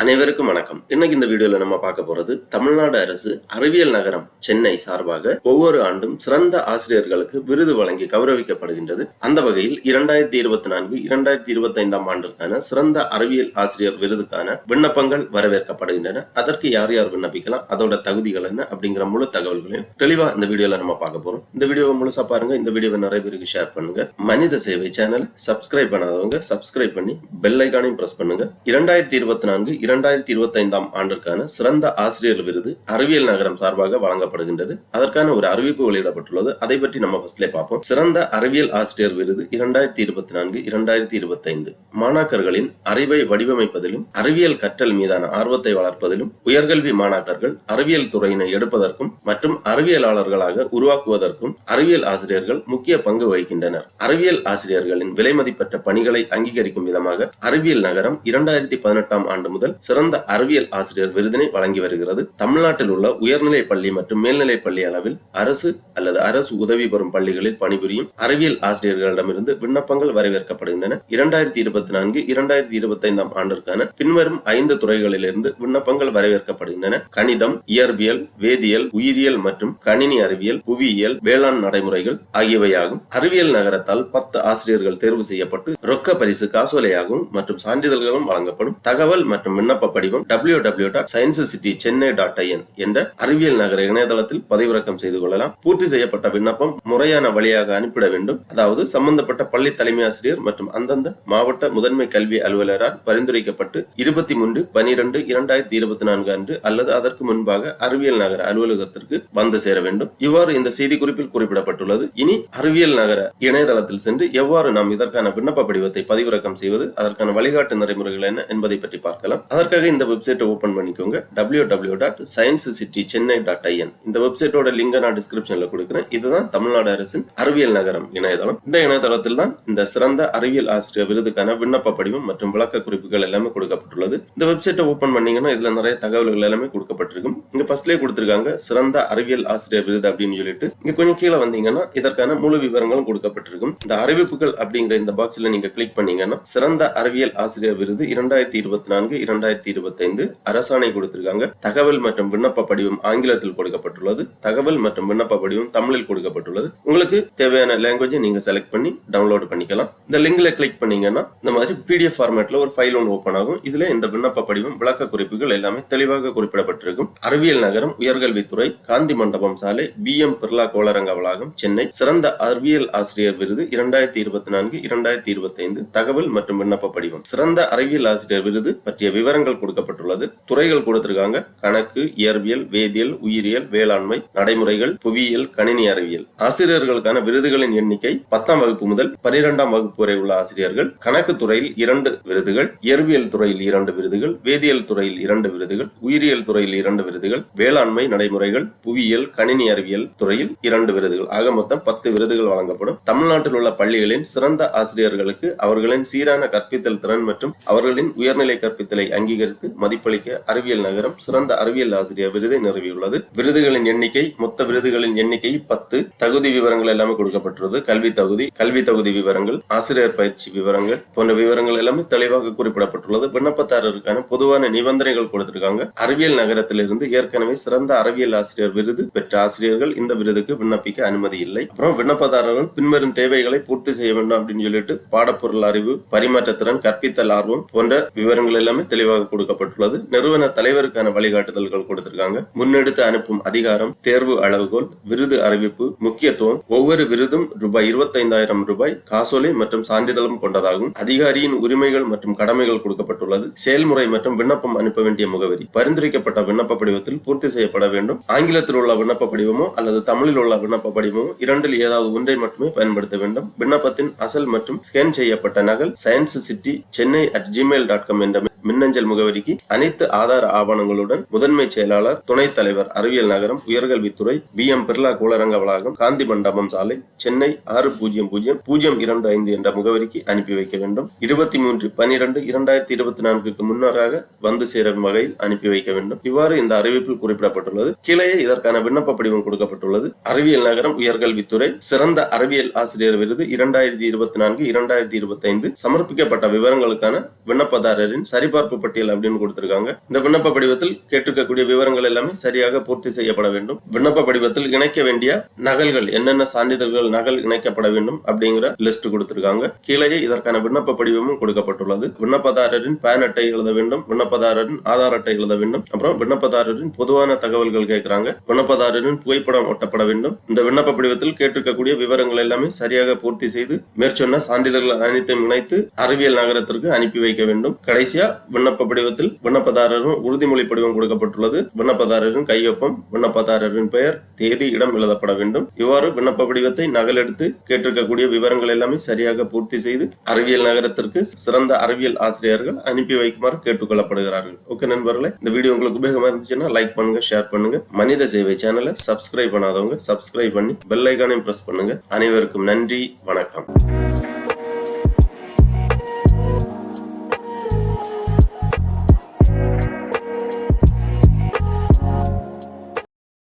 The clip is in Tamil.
அனைவருக்கும் வணக்கம். இன்னைக்கு இந்த வீடியோல நம்ம பார்க்க போறது தமிழ்நாடு அரசு அறிவியல் நகரம் சென்னை சார்பாக ஒவ்வொரு ஆண்டும் சிறந்த ஆசிரியர்களுக்கு விருது வழங்கி கௌரவிக்கப்படுகின்றது. அந்த வகையில் 2024-2025 ஆண்டிற்கான சிறந்த அறிவியல் ஆசிரியர் விருதுக்கான விண்ணப்பங்கள் வரவேற்கப்படுகின்றன. அதற்கு யார் யார் விண்ணப்பிக்கலாம், அதோட தகுதிகள் என்ன அப்படிங்கிற முழு தகவல்களையும் தெளிவா இந்த வீடியோல நம்ம பார்க்க போறோம். இந்த வீடியோவை முழுசா பாருங்க. இந்த வீடியோவை நிறைய பேருக்கு ஷேர் பண்ணுங்க. மனித சேவை சேனல் சப்ஸ்கிரைப் பண்ணாதவங்க சப்ஸ்கிரைப் பண்ணி பெல் ஐகானையும் பிரஸ் பண்ணுங்க. 2024-2025 ஆண்டிற்கான சிறந்த ஆசிரியர் விருது அறிவியல் நகரம் சார்பாக வழங்கப்படுகின்றது. அதற்கான ஒரு அறிவிப்பு வெளியிடப்பட்டுள்ளது. அதை பற்றி நம்ம ஃபர்ஸ்ட்ல பார்ப்போம். சிறந்த அறிவியல் ஆசிரியர் விருது 2024-2025 மாணாக்கர்களின் அறிவை வடிவமைப்பதிலும் அறிவியல் கற்றல் மீதான ஆர்வத்தை வளர்ப்பதிலும் உயர்கல்வி மாணாக்கர்கள் அறிவியல் துறையினை எடுப்பதற்கும் மற்றும் அறிவியலாளர்களாக உருவாக்குவதற்கும் அறிவியல் ஆசிரியர்கள் முக்கிய பங்கு வகிக்கின்றனர். அறிவியல் ஆசிரியர்களின் விலைமதிப்பற்ற பணிகளை அங்கீகரிக்கும் விதமாக அறிவியல் நகரம் 2018 ஆண்டு முதல் சிறந்த அறிவியல் ஆசிரியர் விருதினை வழங்கி வருகிறது. தமிழ்நாட்டில் உள்ள உயர்நிலை பள்ளி மற்றும் மேல்நிலை பள்ளி அளவில் அரசு அல்லது அரசு உதவி பெறும் பள்ளிகளில் பணிபுரியும் அறிவியல் ஆசிரியர்களிடமிருந்து விண்ணப்பங்கள் வரவேற்கப்படுகின்றன. 2024-2025 ஆண்டிற்கான பின்வரும் 5 துறைகளிலிருந்து விண்ணப்பங்கள் வரவேற்கப்படுகின்றன. கணிதம், இயற்பியல், வேதியியல், உயிரியல் மற்றும் கணினி அறிவியல், புவியியல், வேளாண் நடைமுறைகள் ஆகியவையாகும். அறிவியல் நகரத்தால் 10 ஆசிரியர்கள் தேர்வு செய்யப்பட்டு ரொக்க பரிசு, காசோலையாகவும் மற்றும் சான்றிதழ்களும் வழங்கப்படும். தகவல் மற்றும் விண்ணப்ப படிவம் www.sciencecitychennai.in என்ற அறிவியல் நகர இணையதளத்தில் பதிவிறக்கம் செய்து கொள்ளலாம். பூர்த்தி செய்யப்பட்ட விண்ணப்பம் முறையான வழியாக அனுப்பிட வேண்டும். அதாவது சம்பந்தப்பட்ட பள்ளி தலைமை ஆசிரியர் மற்றும் அந்தந்த மாவட்ட முதன்மை கல்வி அலுவலரால் பரிந்துரைக்கப்பட்டு 23/12/2024 அன்று அல்லது அதற்கு முன்பாக அறிவியல் நகர அலுவலகத்திற்கு வந்து சேர வேண்டும். இவ்வாறு இந்த செய்தி குறிப்பில் குறிப்பிடப்பட்டுள்ளது. இனி அறிவியல் நகர இணையதளத்தில் சென்று எவ்வாறு நாம் இதற்கான விண்ணப்ப படிவத்தை பதிவிறக்கம் செய்வது, அதற்கான வழிகாட்டு நடைமுறைகள் என்ன என்பதை பற்றி பார்க்கலாம். அதற்காக இந்த வெப்சைட்டை ஓபன் பண்ணிக்கோங்க. www.sciencecitychennai.in இந்த வெப்சைட்டோட லிங்கை நான் டிஸ்கிரிப்ஷன்ல கொடுக்கிறேன். இதுதான் தமிழ்நாடு அரசின் அறிவியல் நகரம் இணையதளம். இந்த இணையதளத்தில் தான் இந்த சிறந்த அறிவியல் ஆசிரியர் விருதுக்கான விண்ணப்ப படிவம் மற்றும் விளக்க குறிப்புகள் எல்லாமே கொடுக்கப்பட்டுள்ளது. இந்த வெப்சைட்டை ஓபன் பண்ணீங்கன்னா இதுல நிறைய தகவல்கள் எல்லாமே கொடுக்கப்பட்டிருக்கும். இங்க ஃபர்ஸ்ட்லயே கொடுத்திருக்காங்க சிறந்த அறிவியல் ஆசிரியர் விருது அப்படின்னு சொல்லிட்டு. இங்க கொஞ்சம் கீழே வந்தீங்கன்னா இதற்கான முழு விவரங்களும் கொடுக்கப்பட்டிருக்கும். இந்த அறிவிப்புகள் அப்படிங்கிற இந்த பாக்ஸ்ல நீங்க கிளிக் பண்ணீங்கன்னா சிறந்த அறிவியல் ஆசிரியர் விருது 2024-2025 அரசாணை கொடுத்திருக்காங்க. தகவல் மற்றும் விண்ணப்ப படிவம் ஆங்கிலத்தில் கொடுக்கப்பட்டுள்ளது. தகவல் மற்றும் விண்ணப்ப படிவம் தமிழில் கொடுக்கப்பட்டுள்ளது. உங்களுக்கு தேவையான லாங்குவேஜை நீங்க செலக்ட் பண்ணி டவுன்லோட் பண்ணிக்கலாம். இந்த லிங்க்ல கிளிக் பண்ணீங்கன்னா இந்த மாதிரி PDF ஃபார்மேட்ல ஒரு ஃபைல் ஒன்று ஓபன் ஆகும். இதுல இந்த விண்ணப்ப படிவம், விளக்க குறிப்புகள் எல்லாமே தெளிவாக குறிப்பிடப்பட்டிருக்கும். அறிவியல் நகரம், உயர்கல்வித்துறை, காந்தி மண்டபம் சாலை, BM பிர்லா கோளரங்க வளாகம், சென்னை. சிறந்த அறிவியல் ஆசிரியர் விருது 2024-2025 தகவல் மற்றும் விண்ணப்ப படிவம். சிறந்த அறிவியல் ஆசிரியர் விருது பற்றிய விவரங்கள் கொடுக்கப்பட்டுள்ளது. துறைகள் கொடுத்திருக்காங்க. கணக்கு, இயற்பியல், வேதியியல், உயிரியல், வேளாண்மை நடைமுறைகள், புவியியல், கணினி அறிவியல். ஆசிரியர்களுக்கான விருதுகளின் எண்ணிக்கை 10ஆம் வகுப்பு முதல் 12ஆம் வகுப்பு வரை உள்ள ஆசிரியர்கள். கணக்கு துறையில் 2 விருதுகள், இயற்பியல் துறையில் 2 விருதுகள், வேதியியல் துறையில் 2 விருதுகள், உயிரியல் துறையில் 2 விருதுகள், வேளாண்மை நடைமுறைகள், புவியியல், கணினி அறிவியல் துறையில் 2 விருதுகள். ஆக மொத்தம் 10 விருதுகள் வழங்கப்படும். தமிழ்நாட்டில் உள்ள பள்ளிகளின் சிறந்த ஆசிரியர்களுக்கு அவர்களின் சீரான கற்பித்தல் திறன் மற்றும் அவர்களின் உயர்நிலை கற்பித்தலை அங்கீகரித்து மதிப்பளிக்க அறிவியல் நகரம் சிறந்த அறிவியல் ஆசிரியர் விருதை நிறுவியுள்ளது. விருதுகளின் எண்ணிக்கை, மொத்த விருதுகளின் எண்ணிக்கை 10. தகுதி விவரங்கள் எல்லாமே கொடுக்கப்பட்டுள்ளது. கல்வி தகுதி விவரங்கள், ஆசிரியர் பயிற்சி விவரங்கள் போன்ற விவரங்கள் எல்லாமே தெளிவாக குறிப்பிடப்பட்டுள்ளது. விண்ணப்பதாரருக்கான பொதுவான நிபந்தனைகள் கொடுத்திருக்காங்க. அறிவியல் நகரத்திலிருந்து ஏற்கனவே சிறந்த அறிவியல் ஆசிரியர் விருது பெற்ற ஆசிரியர்கள் இந்த விருதுக்கு விண்ணப்பிக்க அனுமதி இல்லை. அப்புறம் விண்ணப்பதாரர்கள் பின்வரும் தேவைகளை பூர்த்தி செய்ய வேண்டும் அப்படின்னு சொல்லிட்டு பாடப்பொருள் அறிவு, பரிமாற்றத்திறன், கற்பித்தல் ஆர்வம் போன்ற விவரங்கள் எல்லாமே தெளிவாக கொடுக்கப்பட்டுள்ளது. நிறுவன தலைவருக்கான வழிகாட்டுதல்கள் கொடுத்திருக்காங்க. முன்னெடுத்து அனுப்பும் அதிகாரம், தேர்வு அளவுகோல், விருது அறிவிப்பு, முக்கியத்துவம். ஒவ்வொரு விருதும் ₹25,000 காசோலை மற்றும் சான்றிதழும் கொண்டதாகும். அதிகாரியின் உரிமைகள் மற்றும் கடமைகள் கொடுக்கப்பட்டுள்ளது. செயல்முறை மற்றும் விண்ணப்பம் அனுப்ப வேண்டிய முகவரி பரிந்துரைக்கப்பட்ட விண்ணப்ப படிவத்தில் பூர்த்தி செய்யப்பட வேண்டும். ஆங்கிலத்தில் உள்ள விண்ணப்ப படிவமோ அல்லது தமிழில் உள்ள விண்ணப்ப படிவமோ இரண்டில் ஏதாவது ஒன்றை மட்டுமே பயன்படுத்த வேண்டும். விண்ணப்பத்தின் அசல் மற்றும் ஸ்கேன் செய்யப்பட்ட நகல் sciencecitychennai@gmail.com என்ற மின்னஞ்சல் முகவரிக்கு அனைத்து ஆதார ஆவணங்களுடன் முதன்மை செயலாளர், துணைத் தலைவர், அறிவியல் நகரம், உயர்கல்வித்துறை, BM பிர்லா கோளரங்க வளாகம், காந்தி மண்டபம் சாலை, சென்னை 600025 என்ற முகவரிக்கு அனுப்பி வைக்க வேண்டும். 23/12/2024 முன்னராக வந்து சேரும் வகையில் அனுப்பி வைக்க வேண்டும். இவ்வாறு இந்த அறிவிப்பில் குறிப்பிடப்பட்டுள்ளது. கீழே இதற்கான விண்ணப்ப படிவம் கொடுக்கப்பட்டுள்ளது. அறிவியல் நகரம், உயர்கல்வித்துறை சிறந்த அறிவியல் ஆசிரியர் விருது 2024-2025 சமர்ப்பிக்கப்பட்ட விவரங்களுக்கான விண்ணப்பதாரரின் சரி சரிபார்ப்பு பட்டியல் அப்படின்னு கொடுத்திருக்காங்க. இந்த விண்ணப்ப படிவத்தில் கேட்டிருக்கக்கூடிய விவரங்கள் எல்லாமே சரியாக பூர்த்தி செய்யப்பட வேண்டும். விண்ணப்ப படிவத்தில் இணைக்க வேண்டிய நகல்கள், என்னென்ன சான்றிதழ்கள் நகல் இணைக்கப்பட வேண்டும் அப்படிங்கிற லிஸ்ட் கொடுத்திருக்காங்க. கீழே இதற்கான விண்ணப்ப படிவமும் கொடுக்கப்பட்டுள்ளது. விண்ணப்பதாரரின் பேன் அட்டை எழுத வேண்டும், விண்ணப்பதாரரின் ஆதார் அட்டை எழுத வேண்டும், அப்புறம் விண்ணப்பதாரரின் பொதுவான தகவல்கள் கேட்கிறாங்க, விண்ணப்பதாரரின் புகைப்படம் ஒட்டப்பட வேண்டும். இந்த விண்ணப்ப படிவத்தில் கேட்டிருக்கக்கூடிய விவரங்கள் எல்லாமே சரியாக பூர்த்தி செய்து மேற்சொன்ன சான்றிதழ்கள் அனைத்தையும் இணைத்து அறிவியல் நகரத்திற்கு அனுப்பி வைக்க வேண்டும். கடைசியா விண்ணப்ப படிவத்தில் விண்ணப்பதாரரின் உறுதிமொழி படிவம் கொடுக்கப்பட்டுள்ளது. விண்ணப்பதாரரின் கையொப்பம், விண்ணப்பதாரரின் பெயர், தேதி, இடம் எழுதப்பட வேண்டும். இவ்வாறு விண்ணப்ப படிவத்தை நகலெடுத்து கேட்டிருக்கக்கூடிய விவரங்கள் எல்லாமே சரியாக பூர்த்தி செய்து அறிவியல் நகரத்திற்கு சிறந்த அறிவியல் ஆசிரியர்கள் அனுப்பி வைக்குமாறு கேட்டுக்கொள்ளப்படுகிறார்கள். ஓகே நண்பர்களே, இந்த வீடியோ உங்களுக்கு உபயோகமா இருந்துச்சுன்னா லைக் பண்ணுங்க, ஷேர் பண்ணுங்க. மனித சேவை சேனலை சப்ஸ்கிரைப் பண்ணாதவங்க சப்ஸ்கிரைப் பண்ணி பெல் ஐகானையும் பிரஸ் பண்ணுங்க. அனைவருக்கும் நன்றி, வணக்கம்.